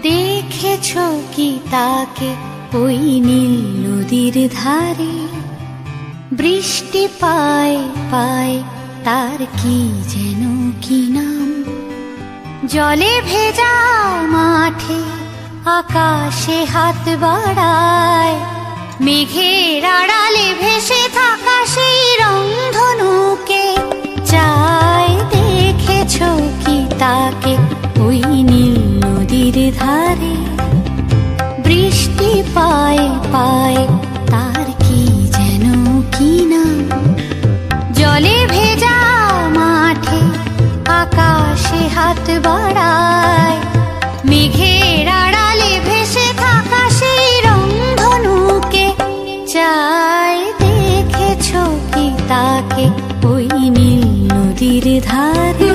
দেখেছো কি তাকে ওই নীল নদীর ধারে? বৃষ্টি পায় পায় তার কি যেন কি নাম। জলে ভেজা মাঠে আকাশে হাত বাড়ায়, মেঘের আড়ালে ভেসে থাকা সেই রংধনুকে চায়। দেখেছো কি তাকে ওই নীল নদীর ধারে? বৃষ্টি পায় পায় তার কি যেন কি নাম। জলে ভেজা মাঠে আকাশে হাত বাড়ায়, মেঘের আড়ালে ভেসে থাকা সেই রংধনুকে চায়। দেখেছো কি তাকে ওই নীল নদীর ধারে?